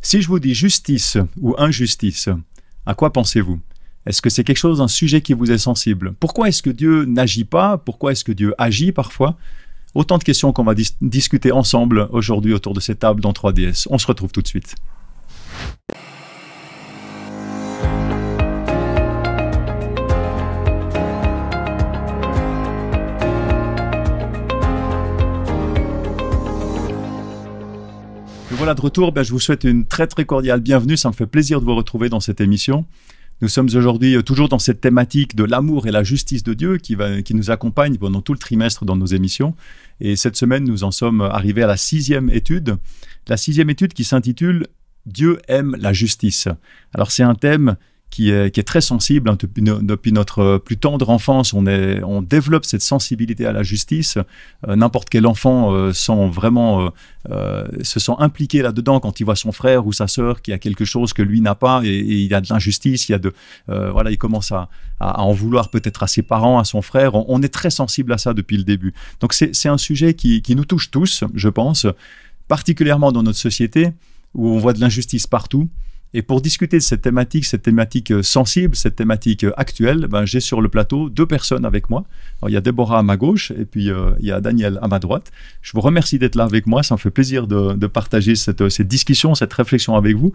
Si je vous dis justice ou injustice, à quoi pensez-vous? Est-ce que c'est quelque chose, un sujet qui vous est sensible? Pourquoi est-ce que Dieu n'agit pas? Pourquoi est-ce que Dieu agit parfois? Autant de questions qu'on va discuter ensemble aujourd'hui autour de cette table dans 3DS. On se retrouve tout de suite. Voilà de retour, je vous souhaite une très cordiale bienvenue, ça me fait plaisir de vous retrouver dans cette émission. Nous sommes aujourd'hui toujours dans cette thématique de l'amour et la justice de Dieu qui nous accompagne pendant tout le trimestre dans nos émissions. Et cette semaine, nous en sommes arrivés à la 6e étude. La 6e étude qui s'intitule « Dieu aime la justice ». Alors c'est un thème qui est très sensible. Hein, depuis notre plus tendre enfance, on développe cette sensibilité à la justice. N'importe quel enfant se sent impliqué là-dedans quand il voit son frère ou sa sœur qui a quelque chose que lui n'a pas et il y a de l'injustice, il commence à en vouloir peut-être à ses parents, à son frère. On est très sensible à ça depuis le début. Donc c'est un sujet qui nous touche tous, je pense, particulièrement dans notre société où on voit de l'injustice partout. Et pour discuter de cette thématique sensible, cette thématique actuelle, j'ai sur le plateau 2 personnes avec moi. Alors, il y a Déborah à ma gauche et puis il y a Daniel à ma droite. Je vous remercie d'être là avec moi. Ça me fait plaisir de partager cette discussion, cette réflexion avec vous.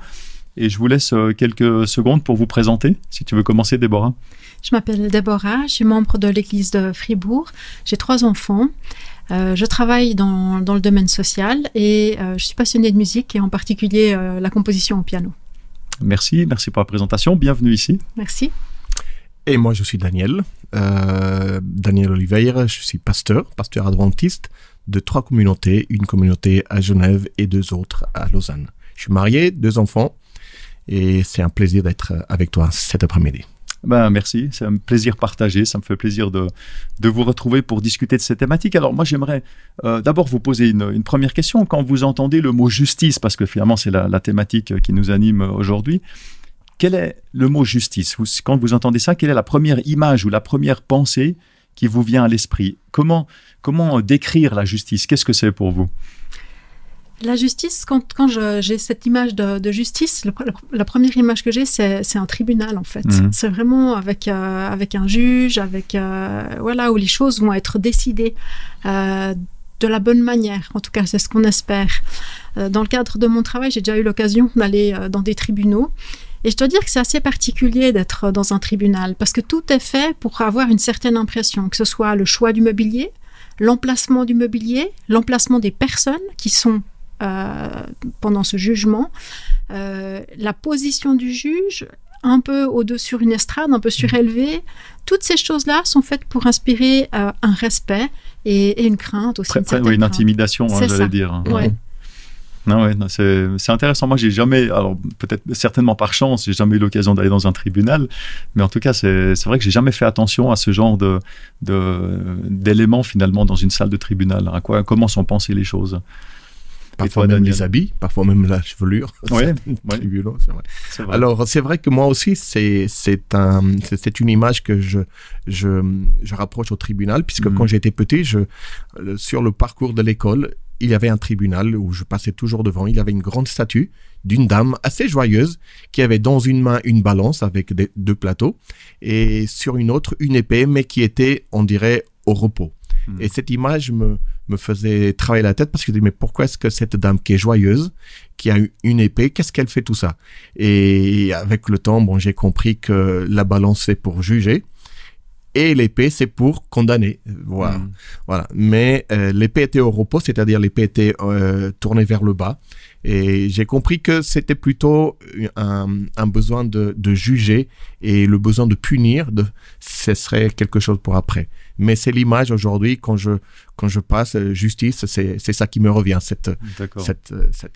Et je vous laisse quelques secondes pour vous présenter. Si tu veux commencer, Déborah. Je m'appelle Déborah, je suis membre de l'église de Fribourg. J'ai 3 enfants. Je travaille dans le domaine social et je suis passionnée de musique et en particulier la composition au piano. Merci pour la présentation. Bienvenue ici. Merci. Et moi, je suis Daniel Oliveira. Je suis pasteur adventiste de 3 communautés, une communauté à Genève et 2 autres à Lausanne. Je suis marié, 2 enfants et c'est un plaisir d'être avec toi cet après-midi. Merci, c'est un plaisir partagé, ça me fait plaisir de vous retrouver pour discuter de cette thématique. Alors moi j'aimerais d'abord vous poser une première question. Quand vous entendez le mot justice, parce que finalement c'est la thématique qui nous anime aujourd'hui, quel est le mot justice? Quand vous entendez ça, quelle est la première image ou la première pensée qui vous vient à l'esprit? Comment décrire la justice? Qu'est-ce que c'est pour vous? La justice, quand j'ai cette image de justice, la première image que j'ai, c'est un tribunal en fait. Mmh. C'est vraiment avec un juge, où les choses vont être décidées de la bonne manière. En tout cas, c'est ce qu'on espère. Dans le cadre de mon travail, j'ai déjà eu l'occasion d'aller dans des tribunaux. Et je dois dire que c'est assez particulier d'être dans un tribunal parce que tout est fait pour avoir une certaine impression, que ce soit le choix du mobilier, l'emplacement du mobilier, l'emplacement des personnes qui sont pendant ce jugement, la position du juge, un peu au-dessus sur une estrade, un peu surélevée. Toutes ces choses-là sont faites pour inspirer un respect et une crainte aussi. Une intimidation, j'allais dire. Ouais. C'est intéressant. Moi, j'ai jamais, alors peut-être certainement par chance, j'ai jamais eu l'occasion d'aller dans un tribunal, mais en tout cas, c'est vrai que j'ai jamais fait attention à ce genre d'éléments finalement dans une salle de tribunal. Comment sont pensées les choses. Parfois même les habits, parfois même la chevelure. Ouais. C'est vrai. Alors, c'est vrai que moi aussi, c'est une image que je rapproche au tribunal, puisque quand j'étais petit, sur le parcours de l'école, il y avait un tribunal où je passais toujours devant. Il y avait une grande statue d'une dame assez joyeuse qui avait dans une main une balance avec 2 plateaux et sur une autre une épée, mais qui était, on dirait, au repos. Et cette image me faisait travailler la tête parce que je me disais, mais pourquoi est-ce que cette dame qui est joyeuse, qui a une épée, qu'est-ce qu'elle fait tout ça? Et avec le temps, j'ai compris que la balance, c'est pour juger et l'épée, c'est pour condamner. Voilà. Mais l'épée était au repos, c'est-à-dire l'épée était tournée vers le bas. Et j'ai compris que c'était plutôt un besoin de juger et le besoin de punir, ce serait quelque chose pour après. Mais c'est l'image aujourd'hui, quand je passe justice, c'est ça qui me revient, cette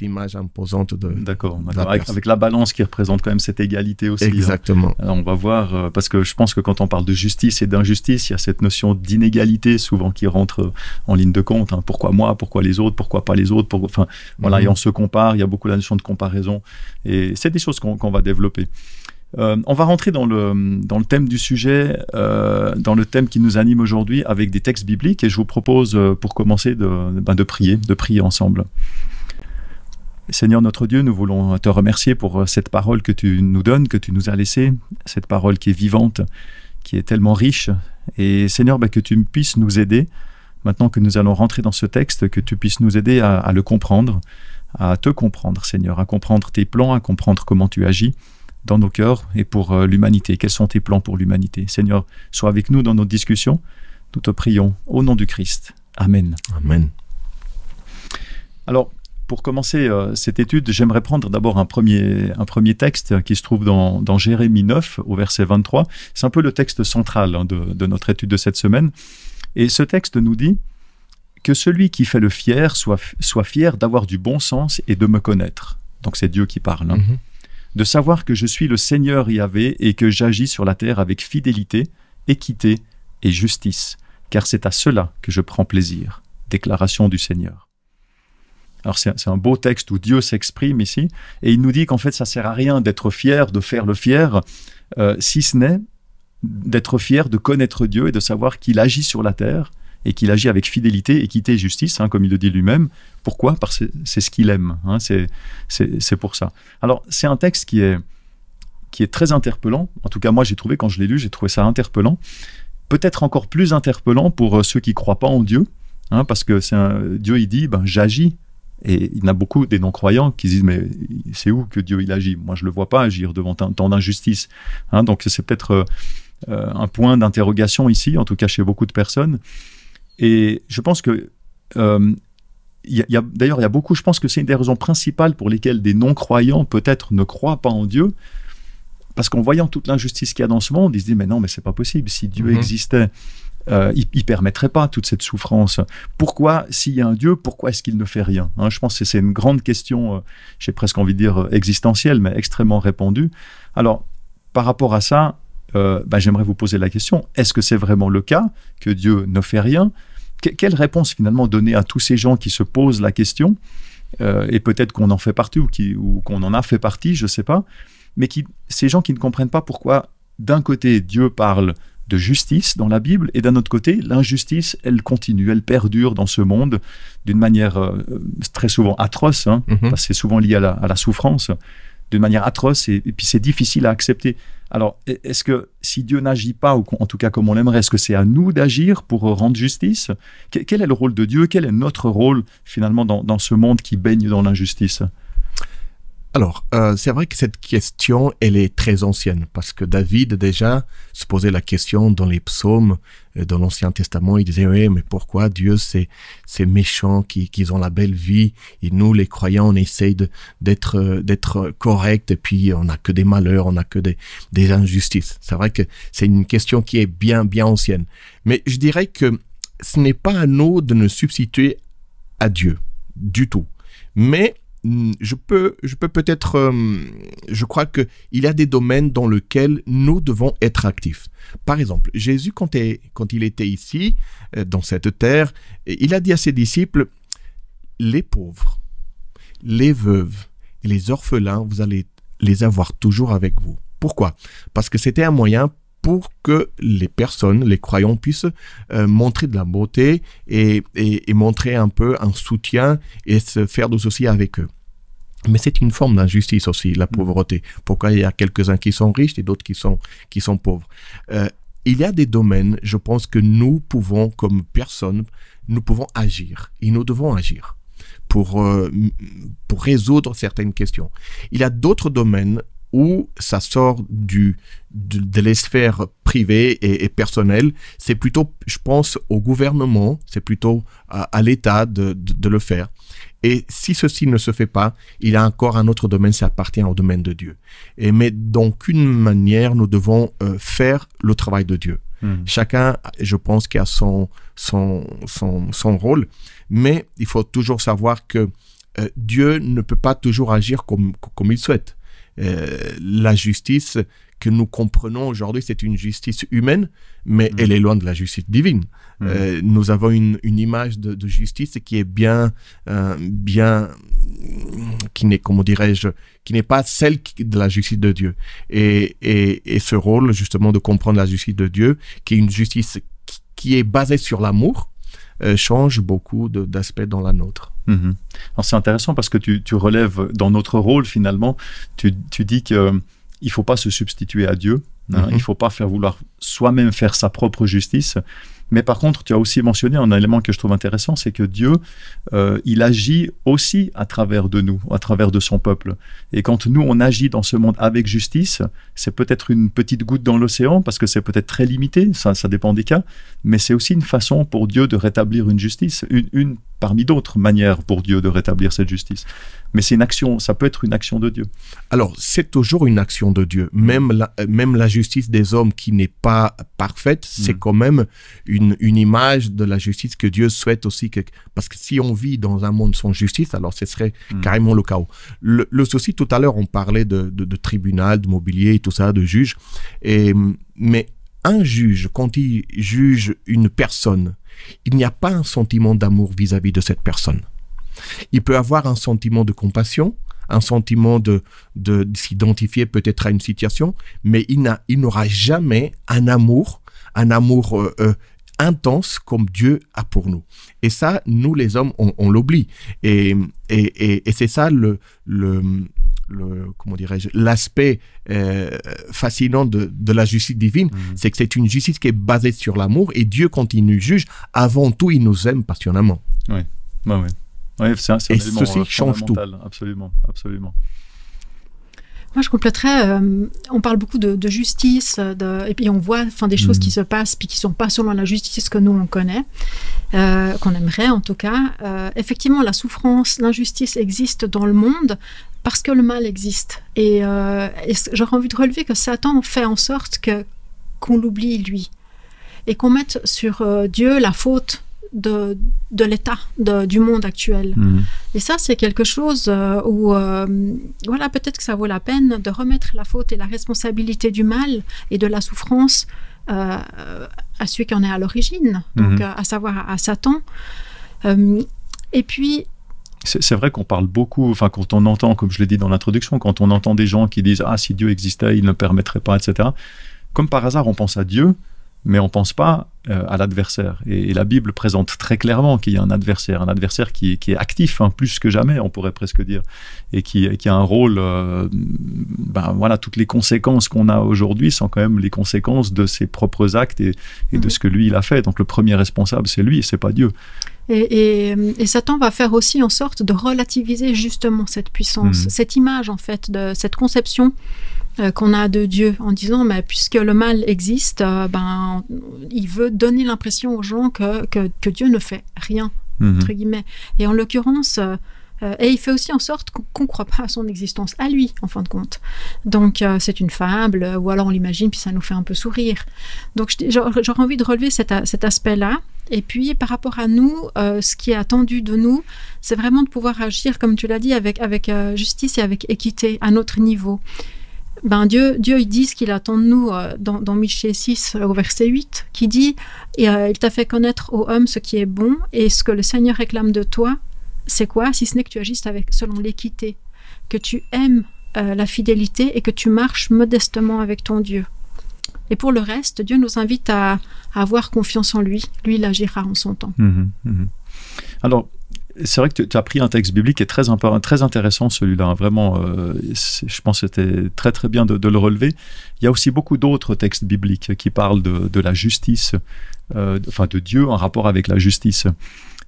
image imposante de... D'accord. Avec la balance qui représente quand même cette égalité aussi. Exactement. Hein. Alors on va voir, parce que je pense que quand on parle de justice et d'injustice, il y a cette notion d'inégalité souvent qui rentre en ligne de compte. Hein. Pourquoi moi? Pourquoi les autres? Pourquoi pas les autres? Et on se compare, il y a beaucoup la notion de comparaison. Et c'est des choses qu'on va développer. On va rentrer dans le thème du sujet, dans le thème qui nous anime aujourd'hui avec des textes bibliques et je vous propose pour commencer de prier ensemble. Seigneur notre Dieu, nous voulons te remercier pour cette parole que tu nous donnes, que tu nous as laissée, cette parole qui est vivante, qui est tellement riche. Et Seigneur, que tu puisses nous aider, maintenant que nous allons rentrer dans ce texte, que tu puisses nous aider à le comprendre, à te comprendre, Seigneur, à comprendre tes plans, à comprendre comment tu agis dans nos cœurs et pour l'humanité. Quels sont tes plans pour l'humanité? Seigneur, sois avec nous dans nos discussions. Nous te prions au nom du Christ. Amen. Amen. Alors, pour commencer cette étude, j'aimerais prendre d'abord un premier texte qui se trouve dans Jérémie 9, au verset 23. C'est un peu le texte central de notre étude de cette semaine. Et ce texte nous dit que celui qui fait le fier soit fier d'avoir du bon sens et de me connaître. Donc c'est Dieu qui parle. De savoir que je suis le Seigneur Yahvé et que j'agis sur la terre avec fidélité, équité et justice, car c'est à cela que je prends plaisir. Déclaration du Seigneur. Alors c'est un beau texte où Dieu s'exprime ici, et il nous dit qu'en fait ça sert à rien d'être fier, de faire le fier, si ce n'est d'être fier de connaître Dieu et de savoir qu'il agit sur la terre, et qu'il agit avec fidélité, équité et justice, comme il le dit lui-même. Pourquoi? Parce que c'est ce qu'il aime, c'est pour ça. Alors c'est un texte qui est très interpellant, en tout cas moi j'ai trouvé, quand je l'ai lu, j'ai trouvé ça interpellant, peut-être encore plus interpellant pour ceux qui ne croient pas en Dieu, parce que Dieu il dit, j'agis. Et il y en a beaucoup des non-croyants qui disent, mais c'est où que Dieu il agit? Moi, je ne le vois pas agir devant tant d'injustice. Donc, c'est peut-être un point d'interrogation ici, en tout cas chez beaucoup de personnes. Et je pense que, d'ailleurs, il y a beaucoup, je pense que c'est une des raisons principales pour lesquelles des non-croyants, peut-être, ne croient pas en Dieu. Parce qu'en voyant toute l'injustice qu'il y a dans ce monde, ils se disent, mais non, mais c'est pas possible. Si Dieu existait, il ne permettrait pas toute cette souffrance. Pourquoi, s'il y a un Dieu, pourquoi est-ce qu'il ne fait rien? Je pense que c'est une grande question, j'ai presque envie de dire existentielle, mais extrêmement répandue. Alors, par rapport à ça, j'aimerais vous poser la question, est-ce que c'est vraiment le cas, que Dieu ne fait rien? Quelle réponse finalement donner à tous ces gens qui se posent la question, et peut-être qu'on en fait partie ou qu'on en a fait partie, je ne sais pas, mais ces gens qui ne comprennent pas pourquoi, d'un côté, Dieu parle de justice dans la Bible, et d'un autre côté, l'injustice, elle continue, elle perdure dans ce monde d'une manière très souvent atroce, parce que c'est souvent lié à la souffrance, d'une manière atroce, et puis c'est difficile à accepter. Alors, est-ce que si Dieu n'agit pas, ou en tout cas comme on l'aimerait, est-ce que c'est à nous d'agir pour rendre justice? Quel est le rôle de Dieu? Quel est notre rôle finalement dans ce monde qui baigne dans l'injustice? Alors, c'est vrai que cette question, elle est très ancienne, parce que David, déjà, se posait la question dans les psaumes, dans l'Ancien Testament. Il disait, oui, mais pourquoi Dieu, c'est méchant, qu'ils ont la belle vie, et nous, les croyants, on essaye d'être corrects, et puis on n'a que des malheurs, on n'a que des injustices. C'est vrai que c'est une question qui est bien, bien ancienne. Mais je dirais que ce n'est pas à nous de nous substituer à Dieu, du tout. Mais je crois qu'il y a des domaines dans lesquels nous devons être actifs. Par exemple, Jésus, quand il était ici, dans cette terre, il a dit à ses disciples, les pauvres, les veuves et les orphelins, vous allez les avoir toujours avec vous. Pourquoi? Parce que c'était un moyen pour que les personnes, les croyants, puissent montrer de la beauté et montrer un peu un soutien et se faire des soucis avec eux. Mais c'est une forme d'injustice aussi, la pauvreté. Pourquoi il y a quelques-uns qui sont riches et d'autres qui sont pauvres. Il y a des domaines, je pense, que nous pouvons, comme personnes, nous pouvons agir. Et nous devons agir pour résoudre certaines questions. Il y a d'autres domaines où ça sort de les sphères privées et personnelles. C'est plutôt, je pense, au gouvernement, c'est plutôt à l'État de le faire. Et si ceci ne se fait pas, il y a encore un autre domaine, ça appartient au domaine de Dieu. Mais d'aucune manière, nous devons faire le travail de Dieu. Chacun, je pense, qui a son rôle, mais il faut toujours savoir que Dieu ne peut pas toujours agir comme il souhaite. La justice que nous comprenons aujourd'hui, c'est une justice humaine, mais elle est loin de la justice divine. Nous avons une image de justice qui est bien, qui n'est, comment dirais-je, qui n'est pas celle de la justice de Dieu. Et ce rôle, justement, de comprendre la justice de Dieu, qui est une justice qui est basée sur l'amour, change beaucoup d'aspects dans la nôtre. Alors c'est intéressant parce que tu relèves dans notre rôle finalement, tu dis qu'il ne faut pas se substituer à Dieu, hein, il ne faut pas faire vouloir soi-même faire sa propre justice. Mais par contre, tu as aussi mentionné un élément que je trouve intéressant, c'est que Dieu, il agit aussi à travers de nous, à travers de son peuple. Et quand nous, on agit dans ce monde avec justice, c'est peut-être une petite goutte dans l'océan, parce que c'est peut-être très limité, ça dépend des cas, mais c'est aussi une façon pour Dieu de rétablir une justice, une parmi d'autres manières pour Dieu de rétablir cette justice. Mais c'est une action, ça peut être une action de Dieu. Alors, c'est toujours une action de Dieu. Même la justice des hommes qui n'est pas parfaite, c'est quand même une image de la justice que Dieu souhaite aussi. Parce que si on vit dans un monde sans justice, alors ce serait carrément le chaos. Le souci, tout à l'heure, on parlait de tribunal, de mobilier, tout ça, de juge. Mais un juge, quand il juge une personne, il n'y a pas un sentiment d'amour vis-à-vis de cette personne. Il peut avoir un sentiment de compassion, un sentiment de s'identifier peut-être à une situation, mais il n'aura jamais un amour intense comme Dieu a pour nous. Et ça, nous les hommes, on l'oublie. Et c'est ça comment dirais-je, l'aspect fascinant de la justice divine, c'est que c'est une justice qui est basée sur l'amour, et Dieu, quand il nous juge, avant tout, il nous aime passionnément. Oui, oui. Oui, c'est un élément ceci change tout. Absolument. Moi, je compléterais, on parle beaucoup de justice, et puis on voit des choses qui se passent, puis qui ne sont pas selon la justice que nous, on connaît, qu'on aimerait en tout cas. Effectivement, la souffrance, l'injustice existe dans le monde parce que le mal existe. Et j'aurais envie de relever que Satan fait en sorte qu'on l'oublie, lui, et qu'on mette sur Dieu la faute de l'état du monde actuel. Et ça, c'est quelque chose où voilà, peut-être que ça vaut la peine de remettre la faute et la responsabilité du mal et de la souffrance à celui qui en est à l'origine, donc à savoir à Satan. Et puis c'est vrai qu'on parle beaucoup, enfin quand on entend, comme je l'ai dit dans l'introduction, quand on entend des gens qui disent « Ah, si Dieu existait, il ne permettrait pas, etc. » Comme par hasard, on pense à Dieu, mais on ne pense pas à l'adversaire. Et la Bible présente très clairement qu'il y a un adversaire qui est actif, plus que jamais, on pourrait presque dire, et qui a un rôle, voilà, toutes les conséquences qu'on a aujourd'hui sont quand même les conséquences de ses propres actes et de ce que lui, il a fait. Donc le premier responsable, c'est lui, c'est pas Dieu. Et Satan va faire aussi en sorte de relativiser justement cette puissance, cette image en fait, de cette conception qu'on a de Dieu, en disant puisque le mal existe, il veut donner l'impression aux gens que Dieu ne fait rien, entre guillemets. Et en l'occurrence, et il fait aussi en sorte qu'on ne croit pas à son existence, à lui, en fin de compte. Donc c'est une fable, ou alors on l'imagine, puis ça nous fait un peu sourire. Donc j'aurais envie de relever cet aspect-là. Et puis par rapport à nous, ce qui est attendu de nous, c'est vraiment de pouvoir agir, comme tu l'as dit, avec justice et avec équité, à notre niveau. Dieu il dit ce qu'il attend de nous dans Michée 6 au verset 8, qui dit il t'a fait connaître ô homme ce qui est bon, et ce que le Seigneur réclame de toi, c'est quoi, si ce n'est que tu agisses selon l'équité, que tu aimes la fidélité et que tu marches modestement avec ton Dieu. Et pour le reste, Dieu nous invite à avoir confiance en lui. Lui, il agira en son temps. Alors, c'est vrai que tu as pris un texte biblique qui est très intéressant, celui-là. Vraiment, je pense que c'était très très bien de le relever. Il y a aussi beaucoup d'autres textes bibliques qui parlent de la justice, de Dieu en rapport avec la justice.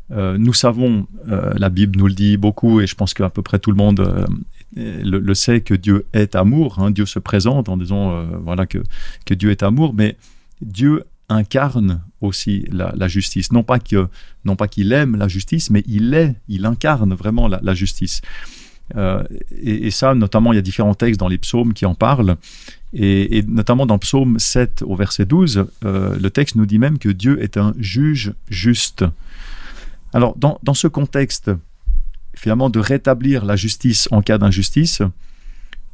Nous savons, la Bible nous le dit beaucoup, et je pense qu'à peu près tout le monde le sait, que Dieu est amour. Dieu se présente en disant voilà, que Dieu est amour, mais Dieu incarne aussi la justice. Non pas qu'il aime la justice, mais il incarne vraiment la justice. Et ça, notamment, il y a différents textes dans les psaumes qui en parlent. Et notamment dans Psaume 7 au verset 12, le texte nous dit même que Dieu est un juge juste. Alors, dans ce contexte, finalement, de rétablir la justice en cas d'injustice,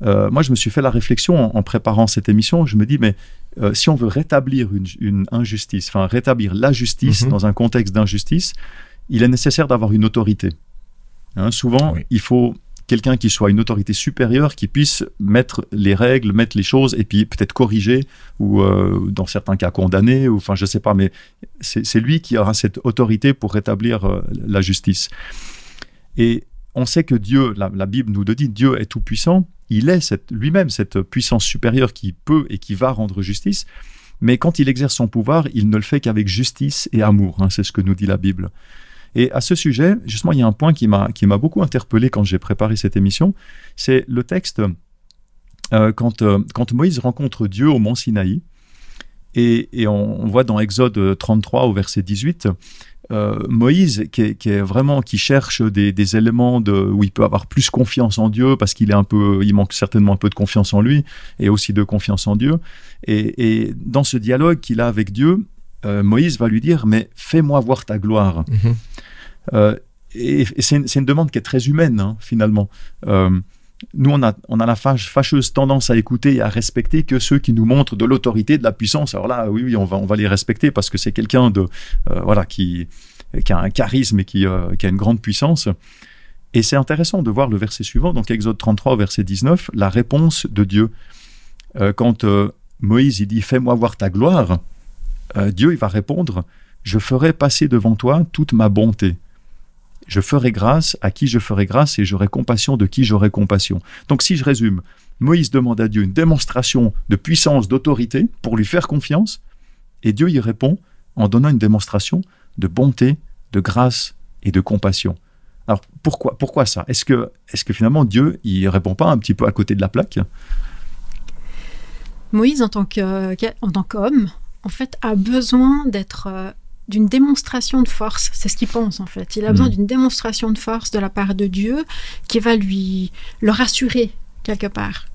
moi, je me suis fait la réflexion en préparant cette émission. Je me dis, mais si on veut rétablir une injustice, enfin rétablir la justice dans un contexte d'injustice, il est nécessaire d'avoir une autorité. Souvent, oui. il faut quelqu'un qui soit une autorité supérieure, qui puisse mettre les règles, mettre les choses, et puis peut-être corriger, ou dans certains cas condamner, ou enfin je sais pas, mais c'est lui qui aura cette autorité pour rétablir la justice. Et on sait que Dieu, la Bible nous le dit, Dieu est tout puissant, il est lui-même cette puissance supérieure qui peut et qui va rendre justice, mais quand il exerce son pouvoir, il ne le fait qu'avec justice et amour, c'est ce que nous dit la Bible. Et à ce sujet, justement, il y a un point qui m'a beaucoup interpellé quand j'ai préparé cette émission, c'est le texte quand Moïse rencontre Dieu au mont Sinaï, et on voit dans Exode 33 au verset 18, Moïse qui cherche des éléments où il peut avoir plus confiance en Dieu, parce il manque certainement un peu de confiance en lui, et aussi de confiance en Dieu. Et dans ce dialogue qu'il a avec Dieu, Moïse va lui dire, mais fais-moi voir ta gloire. Et c'est une demande qui est très humaine, finalement. Nous, on a la fâcheuse tendance à écouter et à respecter que ceux qui nous montrent de l'autorité, de la puissance. Alors là, oui, on va les respecter parce que c'est quelqu'un qui a un charisme et qui a une grande puissance. Et c'est intéressant de voir le verset suivant, donc Exode 33, verset 19, la réponse de Dieu. Quand Moïse il dit « Fais-moi voir ta gloire », Dieu il va répondre « Je ferai passer devant toi toute ma bonté. Je ferai grâce à qui je ferai grâce et j'aurai compassion de qui j'aurai compassion. » Donc si je résume, Moïse demande à Dieu une démonstration de puissance, d'autorité pour lui faire confiance, et Dieu y répond en donnant une démonstration de bonté, de grâce et de compassion. Alors pourquoi ça? Est-ce que finalement Dieu il répond pas un petit peu à côté de la plaque? Moïse en tant qu'homme, en fait, a besoin d'une démonstration de force. C'est ce qu'il pense, en fait. Il a besoin d'une démonstration de force de la part de Dieu qui va le rassurer, quelque part.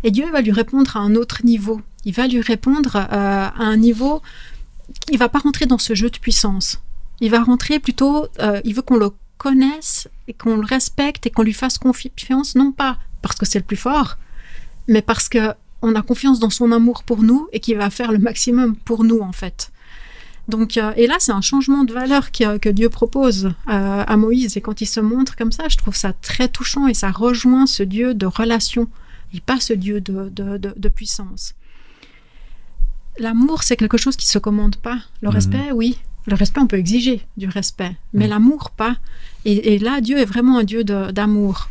Et Dieu va lui répondre à un autre niveau. Il va lui répondre à un niveau... Il ne va pas rentrer dans ce jeu de puissance. Il va rentrer plutôt... il veut qu'on le connaisse et qu'on le respecte et qu'on lui fasse confiance, non pas parce que c'est le plus fort, mais parce qu'on a confiance dans son amour pour nous et qu'il va faire le maximum pour nous, en fait. Donc, et là, c'est un changement de valeur que Dieu propose à Moïse. Et quand il se montre comme ça, je trouve ça très touchant et ça rejoint ce Dieu de relation et pas ce Dieu de puissance. L'amour, c'est quelque chose qui ne se commande pas. Le respect, oui. Le respect, on peut exiger du respect. Mais l'amour, pas. Et là, Dieu est vraiment un Dieu d'amour.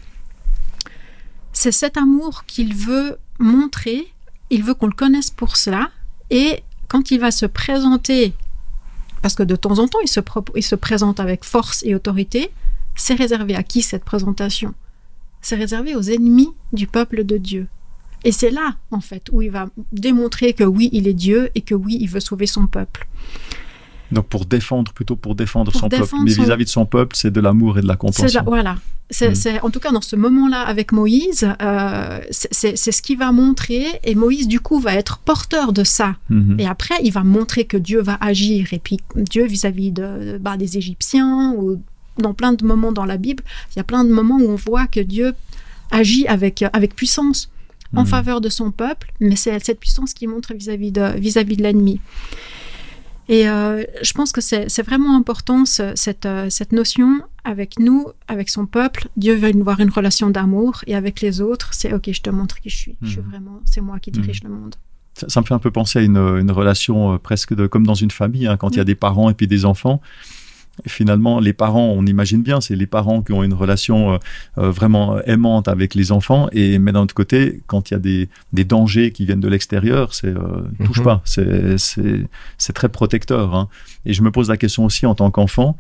C'est cet amour qu'il veut montrer. Il veut qu'on le connaisse pour cela. Et quand il va se présenter... Parce que de temps en temps, il se présente avec force et autorité. C'est réservé à qui cette présentation? C'est réservé aux ennemis du peuple de Dieu. Et c'est là, en fait, où il va démontrer que oui, il est Dieu et que oui, il veut sauver son peuple. Donc pour défendre son peuple. Mais vis-à-vis de son peuple, c'est de l'amour et de la compassion. Voilà. C'est, en tout cas, dans ce moment-là, avec Moïse, c'est ce qu'il va montrer. Et Moïse, du coup, va être porteur de ça. Et après, il va montrer que Dieu va agir. Et puis, Dieu, vis-à-vis des Égyptiens, ou dans plein de moments dans la Bible, il y a plein de moments où on voit que Dieu agit avec puissance en faveur de son peuple. Mais c'est cette puissance qu'il montre vis-à-vis de l'ennemi. Et je pense que c'est vraiment important, cette notion avec nous, avec son peuple. Dieu veut avoir une relation d'amour, et avec les autres, c'est « Ok, je te montre qui je suis. Je suis vraiment, c'est moi qui dirige le monde. » Ça me fait un peu penser à une relation presque comme dans une famille, quand il y a des parents et puis des enfants. Et finalement, les parents, on imagine bien, c'est les parents qui ont une relation vraiment aimante avec les enfants. Mais d'un autre côté, quand il y a des dangers qui viennent de l'extérieur, touche pas. C'est très protecteur. Et je me pose la question aussi en tant qu'enfant,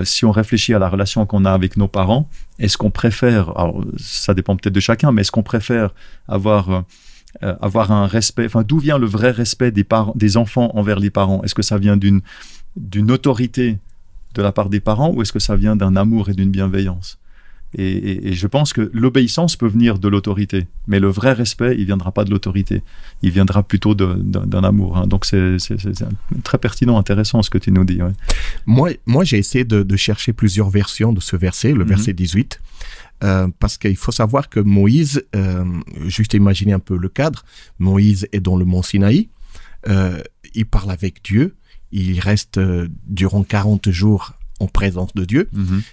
si on réfléchit à la relation qu'on a avec nos parents, est-ce qu'on préfère, alors ça dépend peut-être de chacun, mais est-ce qu'on préfère avoir un respect, enfin d'où vient le vrai respect des enfants envers les parents? Est-ce que ça vient d'une autorité de la part des parents, ou est-ce que ça vient d'un amour et d'une bienveillance? Et je pense que l'obéissance peut venir de l'autorité, mais le vrai respect, il ne viendra pas de l'autorité, il viendra plutôt d'un amour. Donc c'est très pertinent, intéressant ce que tu nous dis. Ouais. Moi j'ai essayé de chercher plusieurs versions de ce verset, le verset 18, parce qu'il faut savoir que Moïse, juste imaginer un peu le cadre, Moïse est dans le mont Sinaï, il parle avec Dieu, il reste durant 40 jours en présence de Dieu,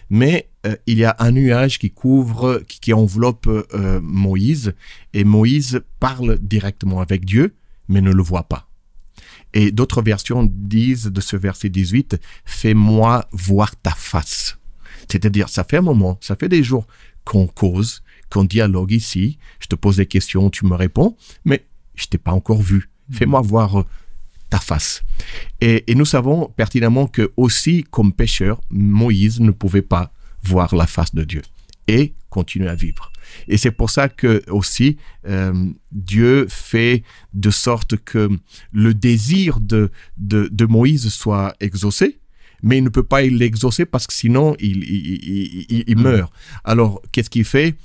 mais il y a un nuage qui couvre, qui enveloppe Moïse, et Moïse parle directement avec Dieu, mais ne le voit pas. Et d'autres versions disent de ce verset 18, « Fais-moi voir ta face ». C'est-à-dire, ça fait un moment, ça fait des jours qu'on cause, qu'on dialogue ici, je te pose des questions, tu me réponds, mais je t'ai pas encore vu. Fais-moi voir ta face. Et nous savons pertinemment que aussi, comme pécheur, Moïse ne pouvait pas voir la face de Dieu et continuer à vivre. Et c'est pour ça que aussi Dieu fait de sorte que le désir de Moïse soit exaucé, mais il ne peut pas l'exaucer parce que sinon il meurt. Alors qu'est-ce qu'il fait?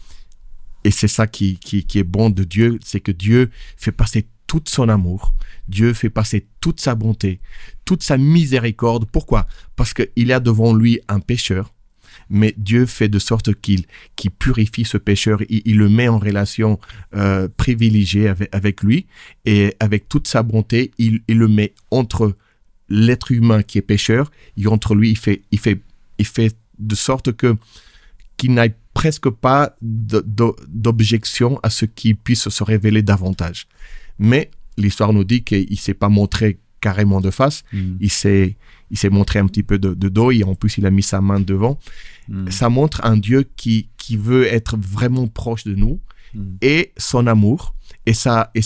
Et c'est ça qui est bon de Dieu, c'est que Dieu fait passer tout son amour, Dieu fait passer toute sa bonté, toute sa miséricorde. Pourquoi? Parce qu'il y a devant lui un pécheur, mais Dieu fait de sorte qu'il purifie ce pécheur, il le met en relation privilégiée avec lui, et avec toute sa bonté, il le met entre l'être humain qui est pécheur, et entre lui, il fait de sorte qu'il n'aille presque pas d'objection à ce qui puisse se révéler davantage. Mais l'histoire nous dit qu'il ne s'est pas montré carrément de face, il s'est montré un petit peu de dos, et en plus il a mis sa main devant. Ça montre un Dieu qui veut être vraiment proche de nous, et son amour et sa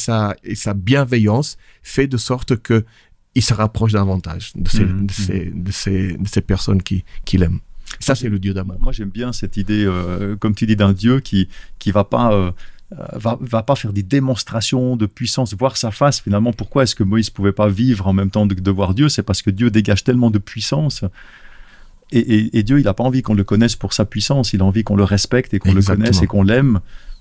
bienveillance fait de sorte qu'il se rapproche davantage de ces personnes qu'il aime. Ça, c'est le Dieu d'amour. Moi, j'aime bien cette idée, comme tu dis, d'un Dieu qui va pas faire des démonstrations de puissance, voir sa face. Finalement, pourquoi est-ce que Moïse pouvait pas vivre en même temps de voir Dieu? C'est parce que Dieu dégage tellement de puissance. Et Dieu, il n'a pas envie qu'on le connaisse pour sa puissance. Il a envie qu'on le respecte et qu'on le connaisse et qu'on l'aime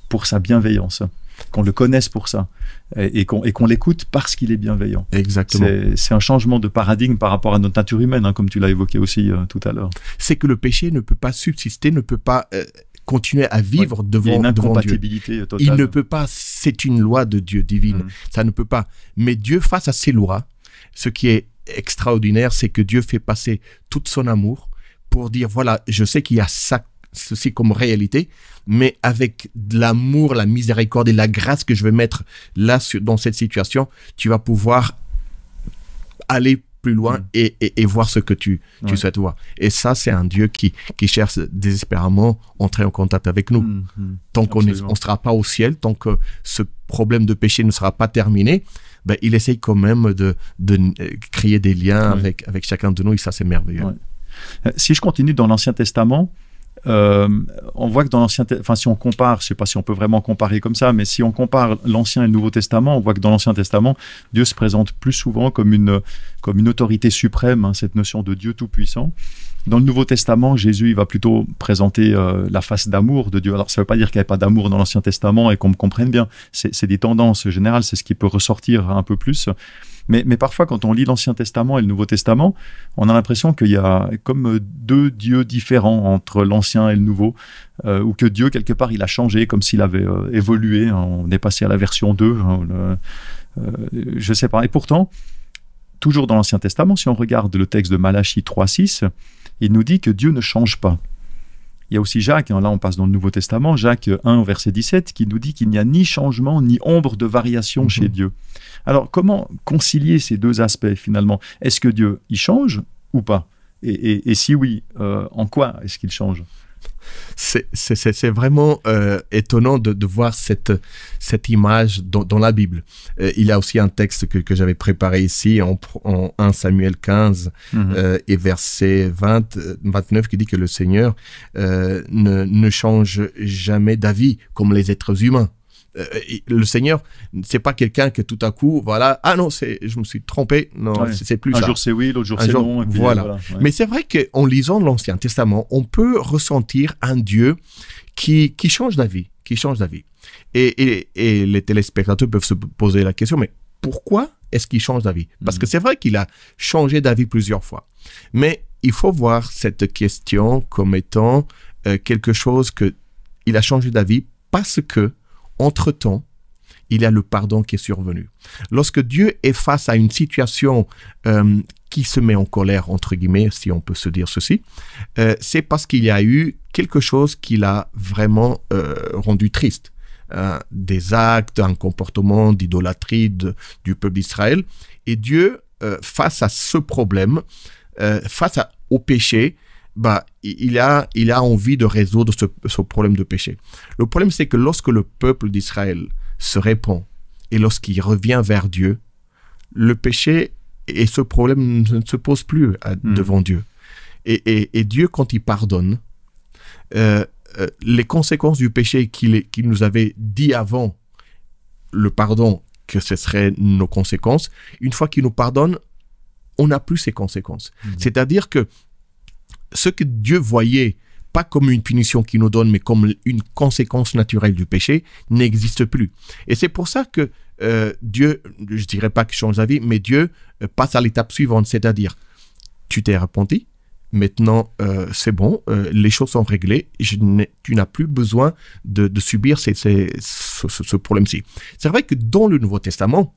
pour sa bienveillance. Qu'on le connaisse pour ça. Et qu'on l'écoute parce qu'il est bienveillant. Exactement. C'est un changement de paradigme par rapport à notre nature humaine, comme tu l'as évoqué aussi tout à l'heure. C'est que le péché ne peut pas subsister, ne peut pas continuer à vivre devant Dieu. Il y a une incompatibilité totale. Il ne peut pas, c'est une loi de Dieu divine. Ça ne peut pas. Mais Dieu, face à ces lois, ce qui est extraordinaire, c'est que Dieu fait passer tout son amour pour dire, voilà, je sais qu'il y a ceci comme réalité, mais avec de l'amour, la miséricorde et la grâce que je vais mettre là dans cette situation, tu vas pouvoir aller plus loin et voir ce que tu souhaites voir. Et ça, c'est un Dieu qui cherche désespérément à entrer en contact avec nous. Tant qu'on ne sera pas au ciel, tant que ce problème de péché ne sera pas terminé, ben, il essaye quand même de créer des liens avec chacun de nous, et ça, c'est merveilleux. Si je continue dans l'Ancien Testament, on voit que dans l'Ancien Testament, enfin si on compare, je ne sais pas si on peut vraiment comparer comme ça, mais si on compare l'Ancien et le Nouveau Testament, on voit que dans l'Ancien Testament, Dieu se présente plus souvent comme une autorité suprême, cette notion de Dieu tout-puissant. Dans le Nouveau Testament, Jésus il va plutôt présenter la face d'amour de Dieu. Alors ça ne veut pas dire qu'il n'y avait pas d'amour dans l'Ancien Testament et qu'on me comprenne bien, c'est des tendances générales, c'est ce qui peut ressortir un peu plus. Mais parfois, quand on lit l'Ancien Testament et le Nouveau Testament, on a l'impression qu'il y a comme deux dieux différents entre l'Ancien et le Nouveau, ou que Dieu, quelque part, il a changé, comme s'il avait évolué. On est passé à la version 2, je ne sais pas. Et pourtant, toujours dans l'Ancien Testament, si on regarde le texte de Malachie 3,6, il nous dit que Dieu ne change pas. Il y a aussi Jacques, là on passe dans le Nouveau Testament, Jacques 1, verset 17, qui nous dit qu'il n'y a ni changement, ni ombre de variation chez Dieu. Alors, comment concilier ces deux aspects, finalement? Est-ce que Dieu, il change ou pas? Et si oui, en quoi est-ce qu'il change? C'est vraiment étonnant de voir cette image dans la Bible. Il y a aussi un texte que j'avais préparé ici en 1 Samuel 15 et verset 29 qui dit que le Seigneur ne change jamais d'avis comme les êtres humains. Le Seigneur, c'est pas quelqu'un que tout à coup, voilà, ah non, je me suis trompé, non, c'est plus ça. Un jour c'est oui, l'autre jour c'est non. Et puis voilà. Mais c'est vrai qu'en lisant l'Ancien Testament, on peut ressentir un Dieu qui change d'avis, Et les téléspectateurs peuvent se poser la question, mais pourquoi est-ce qu'il change d'avis? Parce que c'est vrai qu'il a changé d'avis plusieurs fois. Mais il faut voir cette question comme étant quelque chose qu'il a changé d'avis parce que entre-temps, il y a le pardon qui est survenu. Lorsque Dieu est face à une situation qui se met en colère, entre guillemets, si on peut se dire ceci, c'est parce qu'il y a eu quelque chose qui l'a vraiment rendu triste. Des actes, un comportement d'idolâtrie du peuple d'Israël. Et Dieu, face à ce problème, face au péché, il a envie de résoudre ce problème de péché. Le problème, c'est que lorsque le peuple d'Israël se répand et lorsqu'il revient vers Dieu, le péché et ce problème ne se pose plus devant Dieu. Et Dieu, quand il pardonne, les conséquences du péché qu'il nous avait dit avant le pardon, que ce serait nos conséquences, une fois qu'il nous pardonne, on n'a plus ces conséquences. C'est-à-dire que ce que Dieu voyait, pas comme une punition qu'il nous donne, mais comme une conséquence naturelle du péché, n'existe plus. Et c'est pour ça que Dieu, je dirais pas qu'il change d'avis, mais Dieu passe à l'étape suivante, c'est-à-dire, tu t'es repenti, maintenant c'est bon, les choses sont réglées, tu n'as plus besoin de subir ce problème-ci. C'est vrai que dans le Nouveau Testament,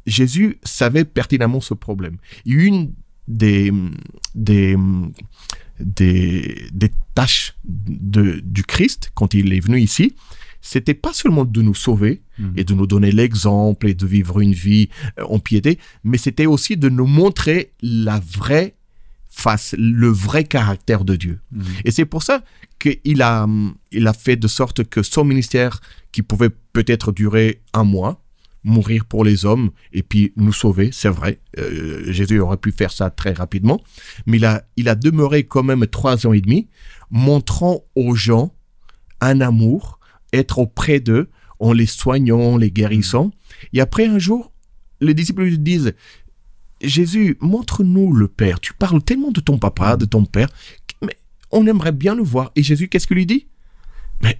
Jésus savait pertinemment ce problème. Une des tâches du Christ, quand il est venu ici, c'était pas seulement de nous sauver et de nous donner l'exemple et de vivre une vie en piété, mais c'était aussi de nous montrer la vraie face, le vrai caractère de Dieu. Et c'est pour ça qu'il a fait de sorte que son ministère, qui pouvait peut-être durer 1 mois, mourir pour les hommes et puis nous sauver, c'est vrai. Jésus aurait pu faire ça très rapidement, mais il a demeuré quand même 3 ans et demi, montrant aux gens un amour, être auprès d'eux, en les soignant, les guérissant. Et après, un jour, les disciples lui disent, Jésus, montre-nous le Père. Tu parles tellement de ton papa, de ton Père, mais on aimerait bien le voir. Et Jésus, qu'est-ce qu'il lui dit? Mais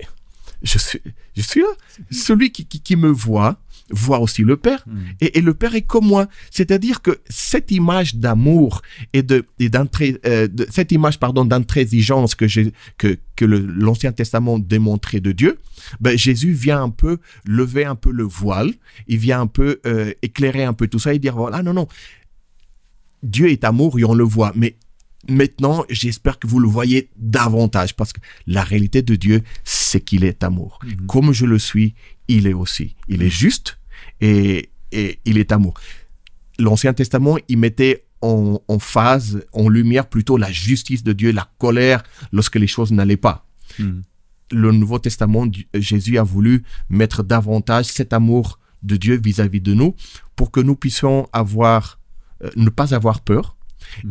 je suis là. Celui qui me voit aussi le Père. Et le Père est comme moi. C'est-à-dire que cette image d'amour et cette image d'intransigeance que l'Ancien Testament démontrait de Dieu, Jésus vient un peu lever un peu le voile. Il vient un peu éclairer un peu tout ça et dire, voilà, non. Dieu est amour et on le voit. Mais maintenant, j'espère que vous le voyez davantage parce que la réalité de Dieu, c'est qu'il est amour. Comme je le suis, il est aussi. Il est juste et il est amour. L'Ancien Testament, il mettait en phase, en lumière plutôt la justice de Dieu, la colère lorsque les choses n'allaient pas. Le Nouveau Testament, Jésus a voulu mettre davantage cet amour de Dieu vis-à-vis de nous pour que nous puissions ne pas avoir peur.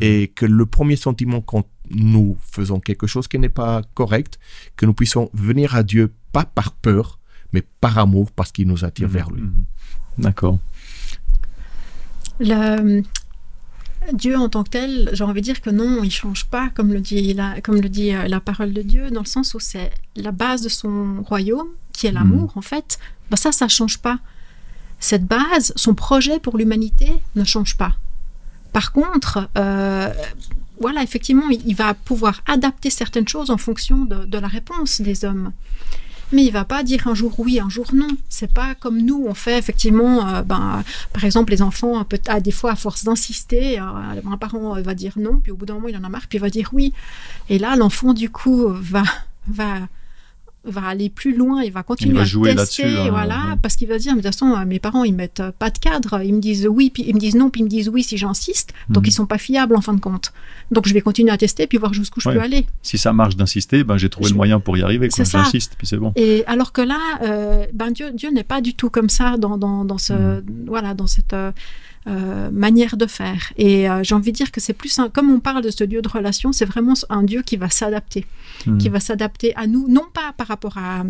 Et que le premier sentiment quand nous faisons quelque chose qui n'est pas correct, que nous puissions venir à Dieu, pas par peur, mais par amour, parce qu'il nous attire vers lui. D'accord. Dieu en tant que tel, j'ai envie de dire que non, il ne change pas, comme le dit la parole de Dieu, dans le sens où c'est la base de son royaume, qui est l'amour, en fait. Ça ne change pas. Cette base, son projet pour l'humanité ne change pas. Par contre, voilà, effectivement, il va pouvoir adapter certaines choses en fonction de la réponse des hommes. Mais il ne va pas dire un jour oui, un jour non. C'est pas comme nous, on fait effectivement, par exemple, les enfants, des fois, à force d'insister, un parent va dire non, puis au bout d'un moment, il en a marre, puis il va dire oui. Et là, l'enfant, du coup, va aller plus loin, il va continuer à tester, parce qu'il va dire, mais de toute façon, mes parents, ils mettent pas de cadre, ils me disent oui, puis ils me disent non, puis ils me disent oui si j'insiste, donc ils sont pas fiables en fin de compte. Donc je vais continuer à tester, puis voir jusqu'où je peux aller. Si ça marche d'insister, j'ai trouvé le moyen pour y arriver, j'insiste, puis c'est bon. Et alors que là, Dieu n'est pas du tout comme ça dans cette manière de faire. Et j'ai envie de dire que c'est plus comme on parle de ce Dieu de relation, c'est vraiment un Dieu qui va s'adapter, qui va s'adapter à nous, non pas par rapport à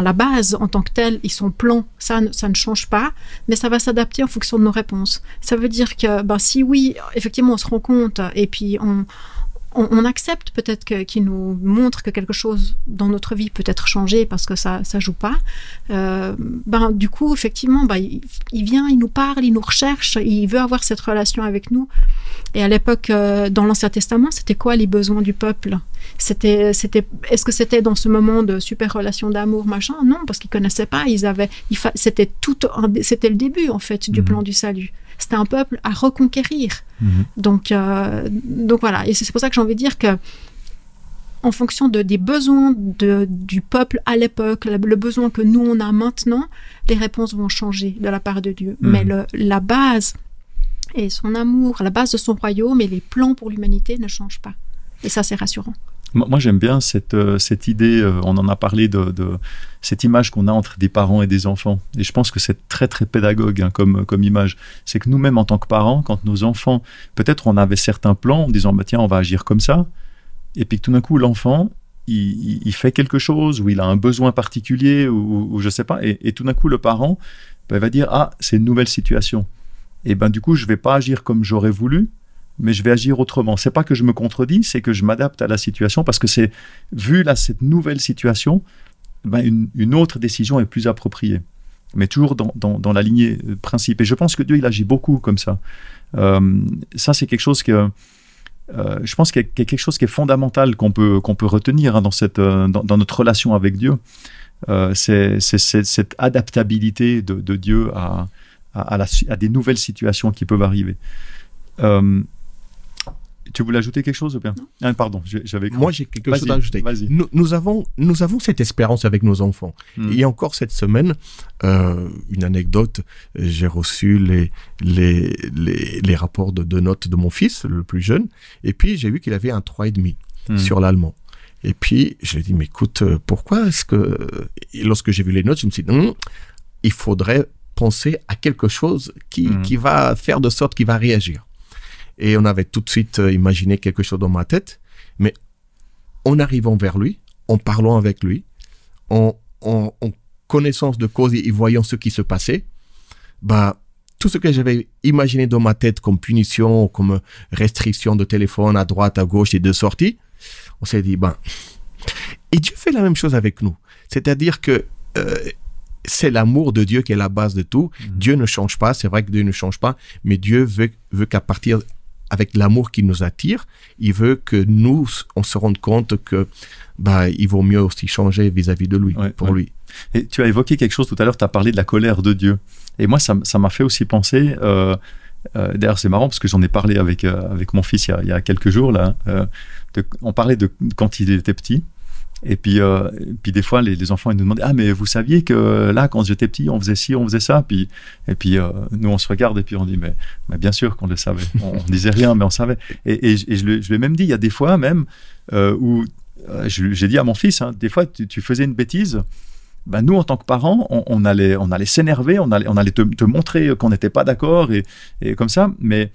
la base en tant que telle, son plan, ça ne change pas, mais ça va s'adapter en fonction de nos réponses. Ça veut dire que si oui, effectivement, on se rend compte et puis on accepte peut-être qu'il nous montre que quelque chose dans notre vie peut être changé parce que ça joue pas. Du coup, effectivement, il vient, il nous parle, il nous recherche, il veut avoir cette relation avec nous. Et à l'époque, dans l'Ancien Testament, c'était quoi les besoins du peuple? Est-ce que c'était dans ce moment de super relation d'amour, machin? Non, parce qu'ils connaissaient pas. C'était le début en fait du plan du salut. C'était un peuple à reconquérir. Donc voilà. Et c'est pour ça que j'ai envie de dire que, en fonction des besoins du peuple à l'époque, le besoin que nous on a maintenant, les réponses vont changer de la part de Dieu. Mais la base et son amour, la base de son royaume et les plans pour l'humanité ne changent pas. Et ça, c'est rassurant. Moi, j'aime bien cette idée, on en a parlé, de cette image qu'on a entre des parents et des enfants. Et je pense que c'est très, très pédagogue comme image. C'est que nous-mêmes, en tant que parents, quand nos enfants, peut-être on avait certains plans en disant, tiens, on va agir comme ça. Et puis tout d'un coup, l'enfant, il fait quelque chose, ou il a un besoin particulier, ou je ne sais pas. Et tout d'un coup, le parent va dire, c'est une nouvelle situation. Et du coup, je ne vais pas agir comme j'aurais voulu, mais je vais agir autrement. C'est pas que je me contredis, c'est que je m'adapte à la situation, parce que c'est, vu cette nouvelle situation, une autre décision est plus appropriée. Mais toujours dans la lignée principe. Et je pense que Dieu, il agit beaucoup comme ça. Ça, c'est quelque chose que... je pense qu'il y a quelque chose qui est fondamental qu'on peut retenir dans notre relation avec Dieu. C'est cette adaptabilité de Dieu à des nouvelles situations qui peuvent arriver. Tu voulais ajouter quelque chose ou bien? Pardon, j'avais... Moi, j'ai quelque chose à ajouter. Nous avons cette espérance avec nos enfants. Et encore cette semaine, une anecdote, j'ai reçu les rapports de notes de mon fils, le plus jeune, et puis j'ai vu qu'il avait un 3,5 sur l'allemand. Et puis, je lui ai dit, mais écoute, pourquoi est-ce que... Et lorsque j'ai vu les notes, je me suis dit, il faudrait penser à quelque chose qui va faire de sorte qu'il va réagir. Et on avait tout de suite imaginé quelque chose dans ma tête, mais en arrivant vers lui, en parlant avec lui, en connaissance de cause et voyant ce qui se passait, tout ce que j'avais imaginé dans ma tête comme punition, comme restriction de téléphone à droite, à gauche et de sortie, on s'est dit, et Dieu fait la même chose avec nous. C'est-à-dire que c'est l'amour de Dieu qui est la base de tout. Dieu ne change pas, c'est vrai que Dieu ne change pas, mais Dieu veut qu'à partir, avec l'amour qui nous attire, il veut que nous, on se rende compte que il vaut mieux aussi changer vis-à-vis de lui, pour lui. Et tu as évoqué quelque chose tout à l'heure, tu as parlé de la colère de Dieu. Et moi, ça m'a fait aussi penser, d'ailleurs c'est marrant parce que j'en ai parlé avec mon fils il y a quelques jours, là, on parlait de quand il était petit. Et puis des fois, les enfants, ils nous demandaient, mais vous saviez que là, quand j'étais petit, on faisait ci, on faisait ça. Et puis nous, on se regarde et puis on dit, mais bien sûr qu'on le savait. On disait rien, mais on savait. Et je lui ai même dit, il y a des fois même où j'ai dit à mon fils, des fois, tu faisais une bêtise. Nous, en tant que parents, on allait s'énerver, on allait te montrer qu'on n'était pas d'accord et comme ça, mais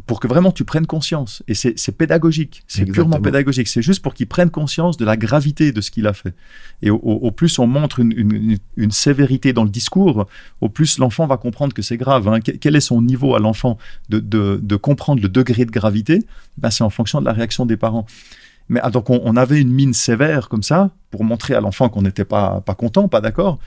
pour que vraiment tu prennes conscience. Et c'est pédagogique, c'est purement pédagogique. C'est juste pour qu'il prenne conscience de la gravité de ce qu'il a fait. Et au plus on montre une sévérité dans le discours, au plus l'enfant va comprendre que c'est grave. Quel est son niveau à l'enfant de comprendre le degré de gravité? C'est en fonction de la réaction des parents. Mais donc on avait une mine sévère comme ça pour montrer à l'enfant qu'on n'était pas content, pas d'accord.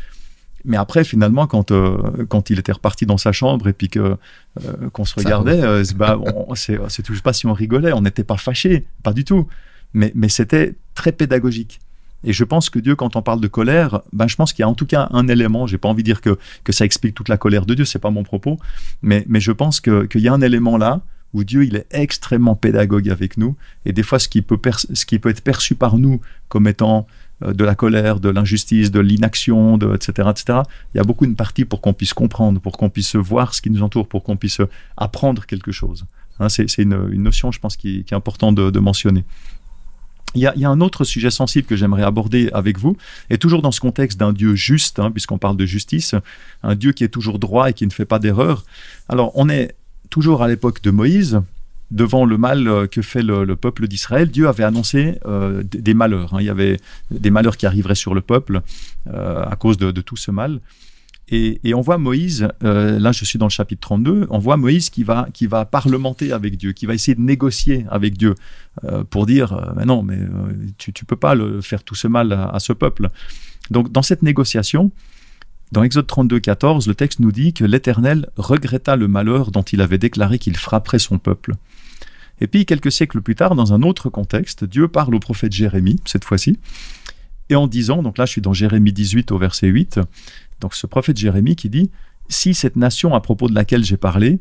Mais après, finalement, quand il était reparti dans sa chambre et puis qu'on se regardait, c'est toujours pas si on rigolait, on n'était pas fâchés, pas du tout. Mais c'était très pédagogique. Et je pense que Dieu, quand on parle de colère, je pense qu'il y a en tout cas un élément, j'ai pas envie de dire que ça explique toute la colère de Dieu, c'est pas mon propos, mais je pense qu'il y a un élément là où Dieu, il est extrêmement pédagogue avec nous. Et des fois, ce qui peut être perçu par nous comme étant de la colère, de l'injustice, de l'inaction, etc., etc. Il y a beaucoup une partie pour qu'on puisse comprendre, pour qu'on puisse voir ce qui nous entoure, pour qu'on puisse apprendre quelque chose. C'est une notion, je pense, qui est important de mentionner. Il y a un autre sujet sensible que j'aimerais aborder avec vous, et toujours dans ce contexte d'un Dieu juste, puisqu'on parle de justice, un Dieu qui est toujours droit et qui ne fait pas d'erreur. Alors, on est toujours à l'époque de Moïse, devant le mal que fait le peuple d'Israël. Dieu avait annoncé des malheurs. Il y avait des malheurs qui arriveraient sur le peuple à cause de tout ce mal. Et on voit Moïse, là je suis dans le chapitre 32, on voit Moïse qui va parlementer avec Dieu, qui va essayer de négocier avec Dieu pour dire mais non, mais tu peux pas faire tout ce mal à ce peuple. Donc dans cette négociation, dans Exode 32, 14, le texte nous dit que l'Éternel regretta le malheur dont il avait déclaré qu'il frapperait son peuple. Et puis, quelques siècles plus tard, dans un autre contexte, Dieu parle au prophète Jérémie, cette fois-ci, et en disant, donc là je suis dans Jérémie 18 au verset 8, donc ce prophète Jérémie qui dit « Si cette nation à propos de laquelle j'ai parlé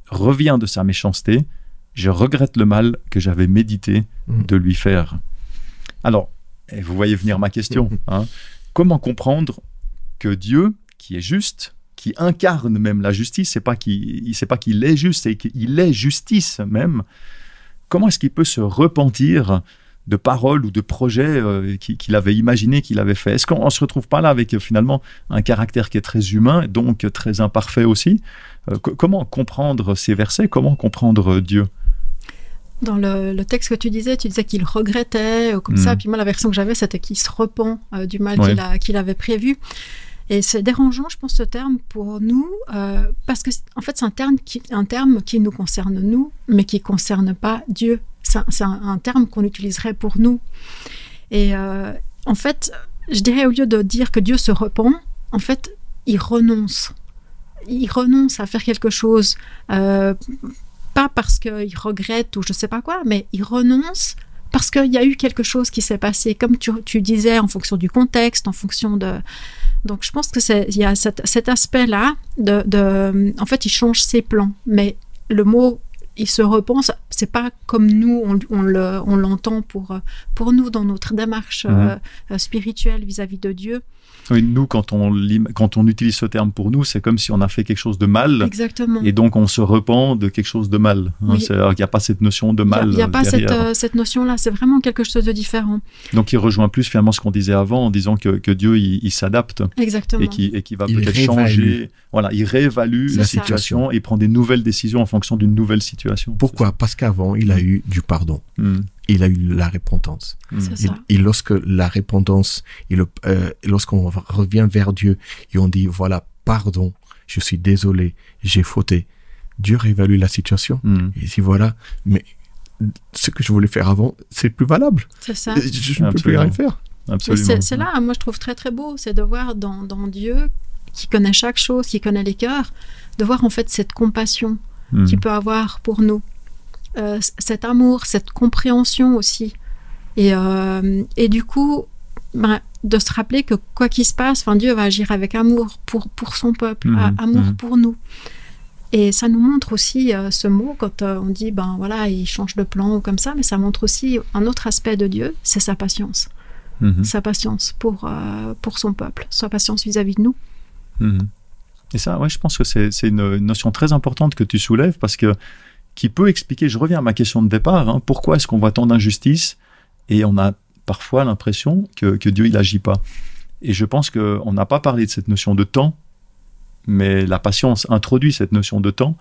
revient de sa méchanceté, je regrette le mal que j'avais médité de lui faire. » Alors, vous voyez venir ma question, hein, comment comprendre que Dieu, qui est juste, qui incarne même la justice, c'est pas qu'il est juste, c'est qu'il est justice même, comment est-ce qu'il peut se repentir de paroles ou de projets qu'il avait imaginés, qu'il avait fait? Est-ce qu'on ne se retrouve pas là avec finalement un caractère qui est très humain, donc très imparfait aussi? Comment comprendre ces versets? Comment comprendre Dieu? Dans le texte que tu disais qu'il regrettait, comme ça, puis moi la version que j'avais, c'était qu'il se repent du mal qu'il avait prévu. Et c'est dérangeant, je pense, ce terme pour nous, parce que en fait, c'est un terme qui nous concerne nous, mais qui ne concerne pas Dieu. C'est un terme qu'on utiliserait pour nous. Et en fait, je dirais, au lieu de dire que Dieu se repent, en fait, il renonce. Il renonce à faire quelque chose, pas parce qu'il regrette ou je ne sais pas quoi, mais il renonce parce qu'il y a eu quelque chose qui s'est passé, comme tu disais, en fonction du contexte, en fonction de... Donc, je pense qu'il y a cet aspect-là en fait, il change ses plans. Mais le mot « il se repent », c'est pas comme nous, on l'entend pour nous dans notre démarche spirituelle vis-à-vis de Dieu. Oui, nous, quand on utilise ce terme pour nous, c'est comme si on a fait quelque chose de mal. Exactement. Et donc, on se repent de quelque chose de mal. Oui. Alors qu'il n'y a pas cette notion de mal. Il n'y a pas cette notion-là. C'est vraiment quelque chose de différent. Donc, il rejoint plus finalement ce qu'on disait avant en disant que Dieu, il s'adapte. Exactement. Et qu'il va peut-être changer. Voilà, il réévalue la situation et prend des nouvelles décisions en fonction d'une nouvelle situation. Pourquoi? Parce qu'avant, il a eu du pardon. Il a eu la repentance. Et lorsque la repentance, lorsqu'on revient vers Dieu et on dit, voilà, pardon, je suis désolé, j'ai fauté, Dieu réévalue la situation. Et si voilà, mais ce que je voulais faire avant, c'est plus valable. C'est ça. Je ne peux plus rien faire. Absolument. C'est là, moi je trouve très très beau, c'est de voir dans Dieu, qui connaît chaque chose, qui connaît les cœurs, de voir en fait cette compassion qu'il peut avoir pour nous. Cet amour, cette compréhension aussi. Et du coup, de se rappeler que quoi qu'il se passe, Dieu va agir avec amour pour son peuple, amour pour nous. Et ça nous montre aussi ce mot, quand on dit, voilà, il change de plan ou comme ça, mais ça montre aussi un autre aspect de Dieu, c'est sa patience. Sa patience pour son peuple, sa patience vis-à-vis de nous. Et ça, ouais, je pense que c'est une notion très importante que tu soulèves, parce que qui peut expliquer, je reviens à ma question de départ, pourquoi est-ce qu'on voit tant d'injustice et on a parfois l'impression que Dieu, il n'agit pas. Et je pense qu'on n'a pas parlé de cette notion de temps, mais la patience introduit cette notion de temps.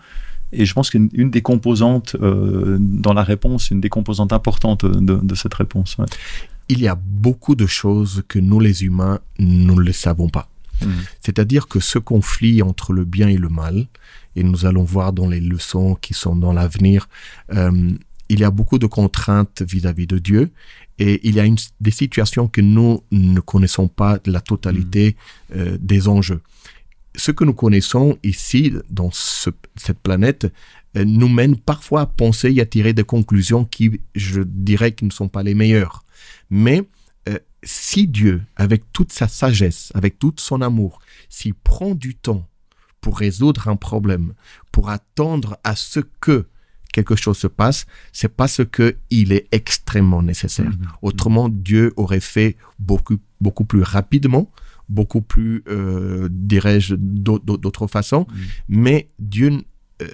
Et je pense qu'une des composantes dans la réponse, une des composantes importantes de cette réponse. Ouais. Il y a beaucoup de choses que nous, les humains, nous ne le savons pas. C'est-à-dire que ce conflit entre le bien et le mal, et nous allons voir dans les leçons qui sont dans l'avenir, il y a beaucoup de contraintes vis-à-vis de Dieu, et il y a des situations que nous ne connaissons pas la totalité des enjeux. Ce que nous connaissons ici, dans cette planète, nous mène parfois à penser et à tirer des conclusions qui, je dirais, qui ne sont pas les meilleures. Mais si Dieu, avec toute sa sagesse, avec tout son amour, s'il prend du temps pour résoudre un problème, pour attendre à ce que quelque chose se passe, c'est parce qu'il est extrêmement nécessaire. Autrement, Dieu aurait fait beaucoup plus rapidement, beaucoup plus, dirais-je, d'autres façons. Mais Dieu,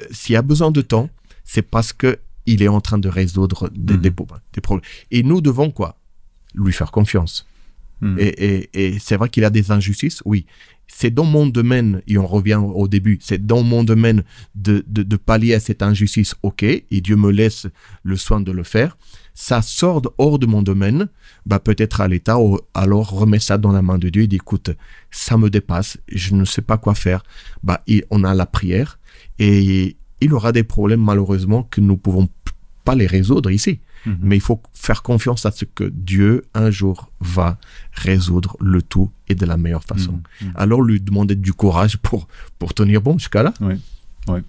s'il a besoin de temps, c'est parce qu'il est en train de résoudre des problèmes. Et nous devons quoi? Lui faire confiance. Et c'est vrai qu'il y a des injustices, oui. C'est dans mon domaine, et on revient au début, c'est dans mon domaine de pallier à cette injustice, ok, et Dieu me laisse le soin de le faire. Ça sort hors de mon domaine, peut-être à l'État, alors remets ça dans la main de Dieu et dit, écoute, ça me dépasse, je ne sais pas quoi faire. On a la prière, et il y aura des problèmes malheureusement que nous ne pouvons pas les résoudre ici. Mais il faut faire confiance à ce que Dieu, un jour, va résoudre le tout et de la meilleure façon. Alors, lui demander du courage pour tenir bon jusqu'à là. Oui.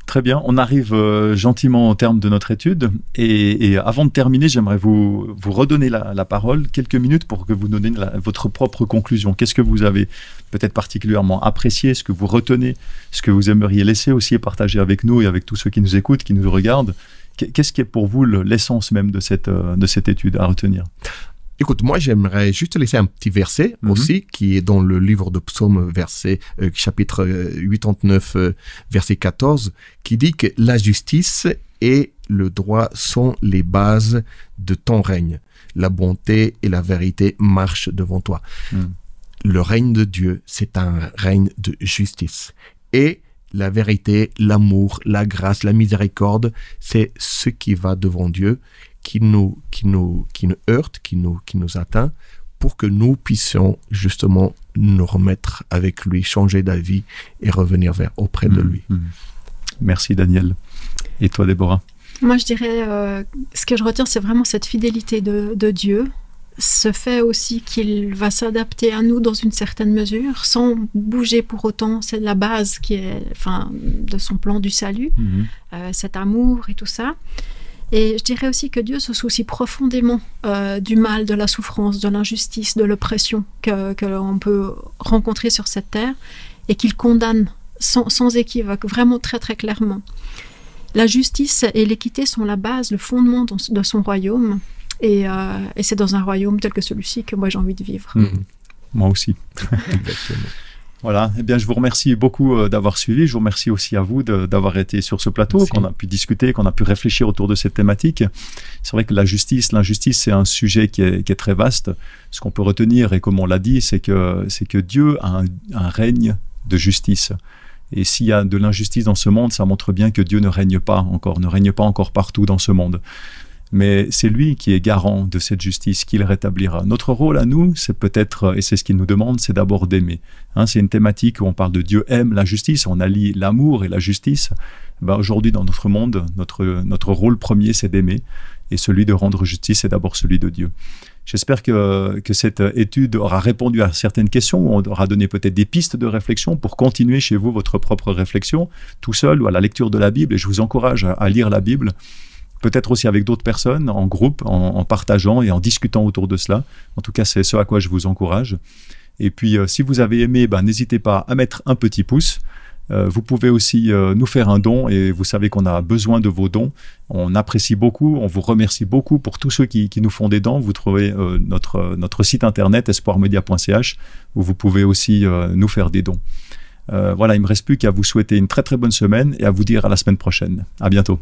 Très bien, on arrive gentiment au terme de notre étude et avant de terminer, j'aimerais vous redonner la parole quelques minutes pour que vous donniez votre propre conclusion. Qu'est-ce que vous avez peut-être particulièrement apprécié, ce que vous retenez, ce que vous aimeriez laisser aussi et partager avec nous et avec tous ceux qui nous écoutent, qui nous regardent. Qu'est-ce qui est pour vous l'essence même de cette étude à retenir ? Écoute, moi, j'aimerais juste laisser un petit verset aussi, qui est dans le livre de Psaume, chapitre 89, verset 14, qui dit que la justice et le droit sont les bases de ton règne. La bonté et la vérité marchent devant toi. Le règne de Dieu, c'est un règne de justice. Et la vérité, l'amour, la grâce, la miséricorde, c'est ce qui va devant Dieu, qui nous heurte, qui nous atteint, pour que nous puissions justement nous remettre avec lui, changer d'avis et revenir auprès de lui. Merci Daniel. Et toi Déborah ? Moi je dirais, ce que je retiens, c'est vraiment cette fidélité de Dieu, ce fait aussi qu'il va s'adapter à nous dans une certaine mesure, sans bouger pour autant. C'est la base de son plan du salut, cet amour et tout ça. Et je dirais aussi que Dieu se soucie profondément du mal, de la souffrance, de l'injustice, de l'oppression que l'on peut rencontrer sur cette terre et qu'il condamne sans équivoque, vraiment très très clairement. La justice et l'équité sont la base, le fondement de son royaume et c'est dans un royaume tel que celui-ci que moi j'ai envie de vivre. Moi aussi. Exactement. Voilà, eh bien je vous remercie beaucoup d'avoir suivi, je vous remercie aussi à vous d'avoir été sur ce plateau, qu'on a pu discuter, qu'on a pu réfléchir autour de cette thématique. C'est vrai que l'injustice c'est un sujet qui est très vaste. Ce qu'on peut retenir, et comme on l'a dit, c'est que Dieu a un règne de justice. Et s'il y a de l'injustice dans ce monde, ça montre bien que Dieu ne règne pas encore partout dans ce monde. Mais c'est lui qui est garant de cette justice, qu'il rétablira. Notre rôle à nous, c'est peut-être, et c'est ce qu'il nous demande, c'est d'abord d'aimer. C'est une thématique où on parle de Dieu aime la justice, on allie l'amour et la justice. Aujourd'hui, dans notre monde, notre rôle premier, c'est d'aimer, et celui de rendre justice, c'est d'abord celui de Dieu. J'espère que cette étude aura répondu à certaines questions, on aura donné peut-être des pistes de réflexion pour continuer chez vous votre propre réflexion, tout seul ou à la lecture de la Bible, et je vous encourage à lire la Bible, peut-être aussi avec d'autres personnes, en groupe, en partageant et en discutant autour de cela. En tout cas, c'est ce à quoi je vous encourage. Et puis, si vous avez aimé, n'hésitez pas à mettre un petit pouce. Vous pouvez aussi nous faire un don, et vous savez qu'on a besoin de vos dons. On apprécie beaucoup, on vous remercie beaucoup pour tous ceux qui nous font des dons. Vous trouvez notre site internet espoirmedia.ch où vous pouvez aussi nous faire des dons. Voilà, il ne me reste plus qu'à vous souhaiter une très très bonne semaine et à vous dire à la semaine prochaine. À bientôt.